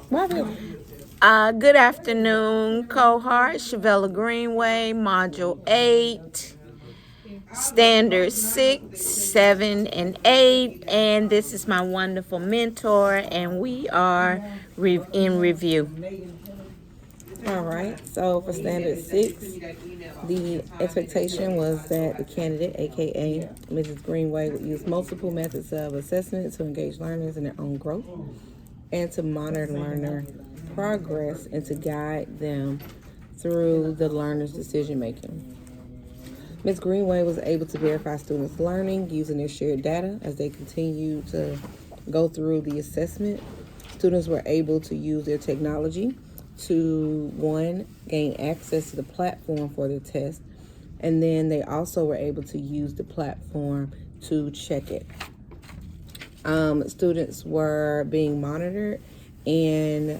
Good afternoon, cohort. Shavella Greenway, Module 8, Standard 6, 7, and 8. And this is my wonderful mentor, and we are in review. All right, so for standard 6, the expectation was that the candidate, aka Mrs. Greenway, would use multiple methods of assessment to engage learners in their own growth and to monitor learner progress and to guide them through the learner's decision making. Ms. Greenway was able to verify students' learning using their shared data as they continue to go through the assessment. Students were able to use their technology to, one, gain access to the platform for their test, and then they also were able to use the platform to check it. Students were being monitored, and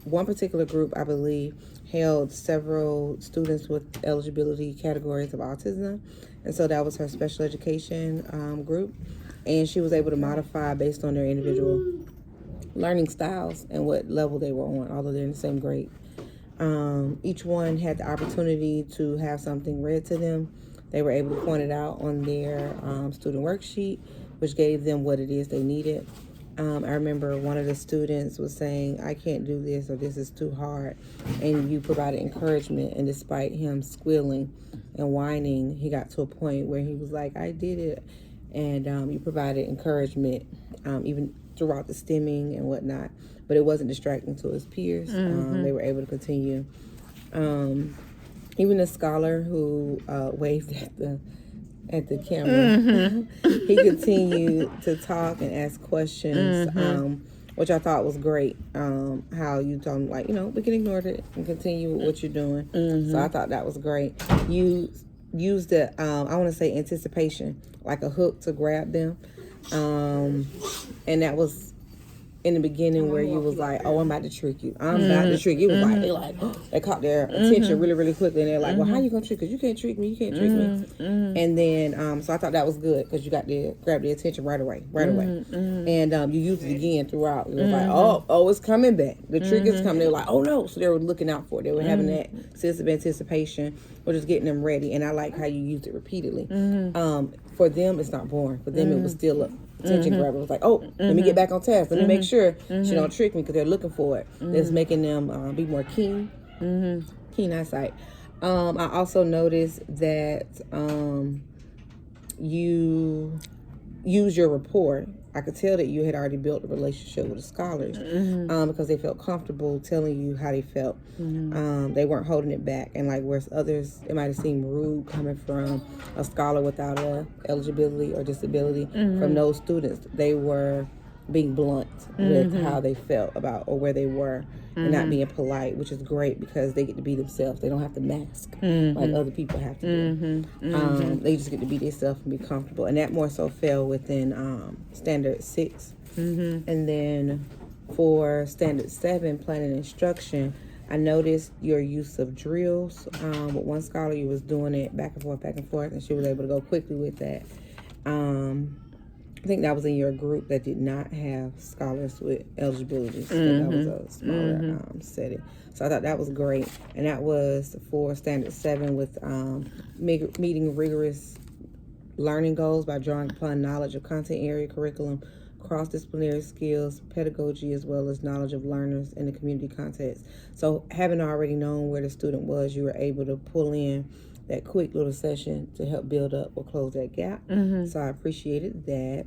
one particular group, I believe, held several students with eligibility categories of autism, and so that was her special education group, and she was able to modify based on their individual learning styles and what level they were on, although they're in the same grade. Each one had the opportunity to have something read to them. They were able to point it out on their student worksheet, which gave them what it is they needed. I remember one of the students was saying, I can't do this, or this is too hard. And you provided encouragement, and despite him squealing and whining, he got to a point where he was like, I did it. And you provided encouragement, even throughout the stimming and whatnot. But it wasn't distracting to his peers. They were able to continue. Even the scholar who waved at the camera, he continued to talk and ask questions, which I thought was great. How you told him, like, we can ignore it and continue with what you're doing. So I thought that was great. You used the, I want to say anticipation, like a hook to grab them. And that was in the beginning where you was like, oh, I'm about to trick you. I'm about to trick you. It was they caught their attention really, really quickly. And they're like, well, how you going to trick? Because you can't trick me. You can't trick me. And then, so I thought that was good because you got to grab their attention right away. And you used it again throughout. It was like, oh, it's coming back. The trick is coming. They were like, oh, no. So they were looking out for it. They were having that sense of anticipation or just getting them ready. And I like how you used it repeatedly. For them, it's not boring. For them, it was still a attention grabber. It was like, oh, let me get back on task. Let me make sure she don't trick me, because they're looking for it. That's making them be more keen eyesight. I also noticed that you use your rapport. I could tell that you had already built a relationship with the scholars because they felt comfortable telling you how they felt. They weren't holding it back. And like whereas others, it might have seemed rude coming from a scholar without a eligibility or disability. From those students, they were being blunt with how they felt about or where they were and not being polite, which is great because they get to be themselves. They don't have to mask like other people have to do. They just get to be themselves and be comfortable. And that more so fell within standard 6. And then for standard 7, planning and instruction, I noticed your use of drills. With one scholar, you was doing it back and forth, and she was able to go quickly with that. I think that was in your group that did not have scholars with eligibility. So that was a smaller setting. So I thought that was great. And that was for standard 7 with meeting rigorous learning goals by drawing upon knowledge of content area, curriculum, cross-disciplinary skills, pedagogy, as well as knowledge of learners in the community context. So having already known where the student was, you were able to pull in that quick little session to help build up or close that gap. So I appreciated that.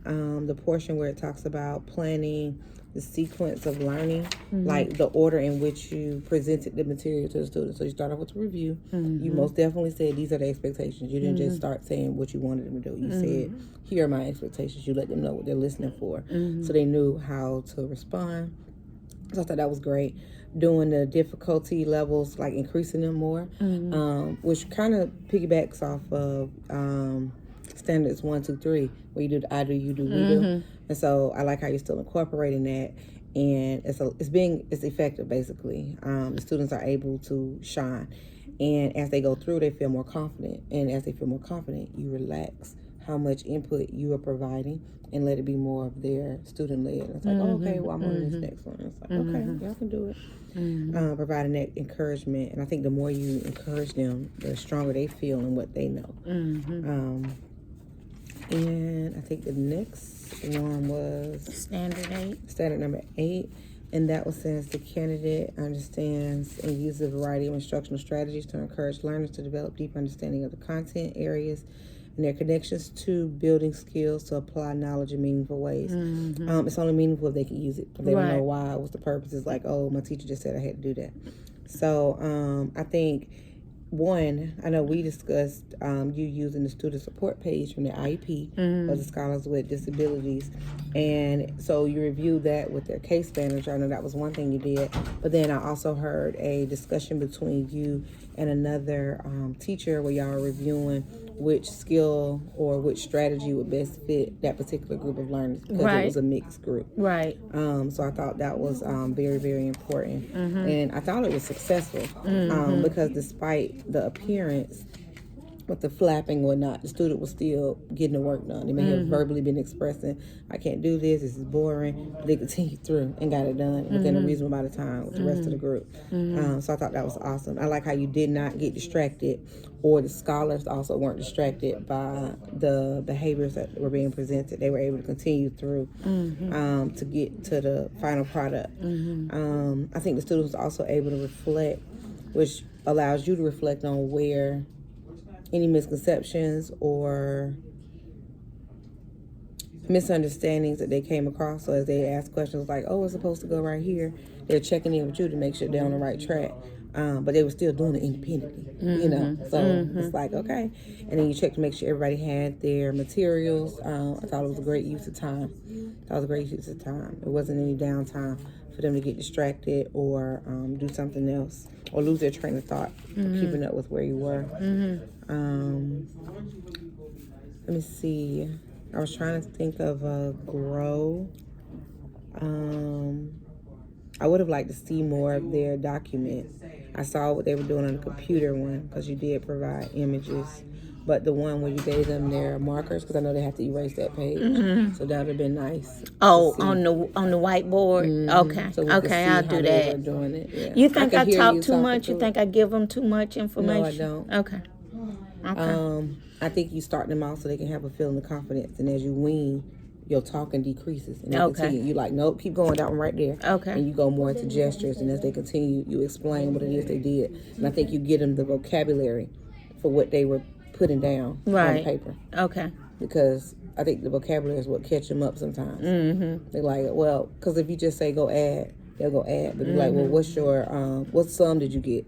The portion where it talks about planning the sequence of learning, like the order in which you presented the material to the students. So you start off with a review. You most definitely said these are the expectations. You didn't just start saying what you wanted them to do. You said, here are my expectations. You let them know what they're listening for. So they knew how to respond. So I thought that was great. Doing the difficulty levels, like increasing them more, which kind of piggybacks off of standards 1, 2, 3, where you do the I do, you do, we do. And so I like how you're still incorporating that, and it's effective basically. The students are able to shine, and as they go through, they feel more confident, and as they feel more confident, you relax how much input you are providing and let it be more of their student led. It's like, oh, okay, well, I'm on this next one. It's like, okay, y'all can do it. Providing that encouragement. And I think the more you encourage them, the stronger they feel and what they know. And I think the next one was standard number 8. And that was since the candidate understands and uses a variety of instructional strategies to encourage learners to develop deep understanding of the content areas and their connections to building skills to apply knowledge in meaningful ways. It's only meaningful if they can use it. If they don't know why, what's the purpose. It's like, oh, my teacher just said I had to do that. So I think, one, I know we discussed you using the student support page from the IEP for the scholars with disabilities. And so you reviewed that with their case manager. I know that was one thing you did. But then I also heard a discussion between you and another teacher where y'all are reviewing which skill or which strategy would best fit that particular group of learners, because it was a mixed group. So I thought that was very, very important. And I thought it was successful because despite the appearance with the flapping or not, the student was still getting the work done. They may have verbally been expressing, I can't do this is boring, but they continued through and got it done within a reasonable amount of time with the rest of the group. So I thought that was awesome. I like how you did not get distracted, or the scholars also weren't distracted by the behaviors that were being presented. They were able to continue through to get to the final product. I think the students were also able to reflect, which allows you to reflect on where any misconceptions or misunderstandings that they came across. So as they ask questions like, oh, it's supposed to go right here, they're checking in with you to make sure they're on the right track. But they were still doing it independently, you know. So it's like, okay. And then you check to make sure everybody had their materials. I thought it was a great use of time. It wasn't any downtime for them to get distracted or do something else or lose their train of thought, keeping up with where you were. Let me see. I was trying to think of a grow. I would have liked to see more of their document. I saw what they were doing on the computer one, because you did provide images. But the one where you gave them their markers, because I know they have to erase that page, so that would have been nice. Oh, on the whiteboard. Okay, So okay, I'll do they were that. doing it. Yeah. You think I hear talk too talking much? through You it. think I give them too much information? No, I don't. Okay. Okay. I think you start them out so they can have a feeling of confidence, and as you wean, your talking decreases, and they continue. You like, nope, keep going, that one right there. Okay. And you go more into gestures, and as they continue, you explain what it is they did, and I think you get them the vocabulary for what they were putting down on the paper. Okay. Because I think the vocabulary is what catch them up sometimes. They're like, well, because if you just say go add, they'll go add. But you're like, well, what's your, what sum did you get?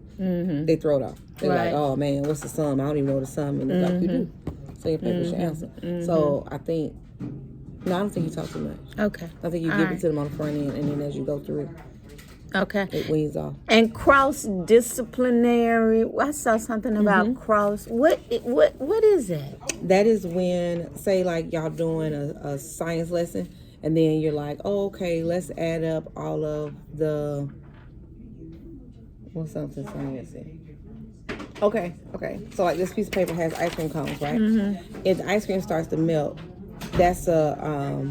They throw it off. They're like, oh man, what's the sum? I don't even know what the sum is. Like, you do. So your paper should answer. So I think, no, I don't think you talk too much. Okay. I think you give it to them on the front end, and then as you go through, Okay. it weans off. And cross-disciplinary, I saw something about cross. What is that? That is when, say, like y'all doing a science lesson, and then you're like, oh, okay, let's add up all of the, what's something science in? Okay. So like this piece of paper has ice cream cones, right? If the ice cream starts to melt, that's a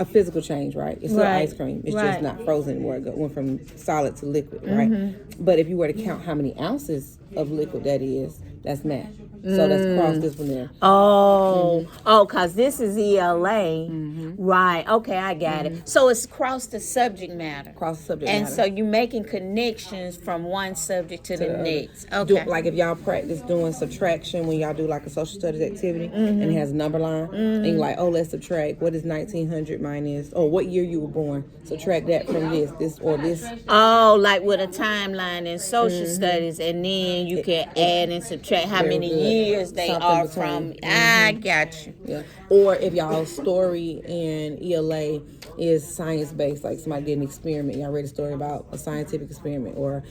physical change, right? It's still ice cream. It's just not frozen anymore. It went from solid to liquid, right? But if you were to count how many ounces of liquid that is, that's math. So that's cross-disciplinary. Because this is ELA. Right. Okay, I got it. So it's cross the subject matter. Cross the subject And matter. so you're making connections from one subject to the next. Do, Okay. like if y'all practice doing subtraction when y'all do like a social studies activity and it has a number line, and you're like, oh, let's subtract. What is 1900 minus, or what year you were born? Subtract that from this or this. Oh, like with a timeline in social studies, and then you can add and subtract how many years they Something are between. from. I got you. Yeah. Or if y'all story in ELA is science-based, like somebody did an experiment, y'all read a story about a scientific experiment or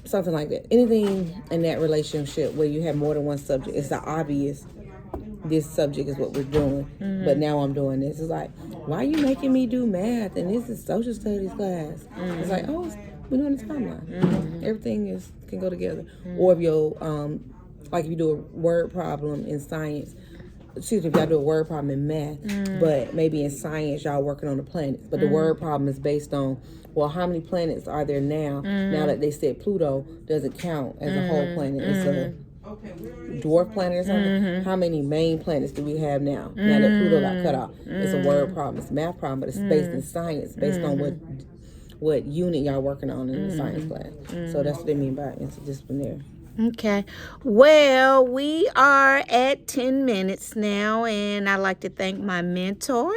something like that. Anything in that relationship where you have more than one subject, it's the obvious, this subject is what we're doing, but now I'm doing this. It's like, why are you making me do math? And this is social studies class. It's like, oh, we're doing the timeline. Everything can go together. Or if you're, like if you do a word problem in science, excuse me, if y'all do a word problem in math, but maybe in science y'all working on the planets. But the word problem is based on, well, how many planets are there now? Now that they said Pluto doesn't count as a whole planet, it's a dwarf planet or something. How many main planets do we have now? Now that Pluto got cut off, it's a word problem, it's a math problem, but it's based in science, based on what unit y'all working on in the science class. So that's what they mean by interdisciplinary. Okay. Well, we are at 10 minutes now, and I'd like to thank my mentor.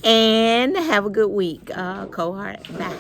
And have a good week, Cohort. Bye.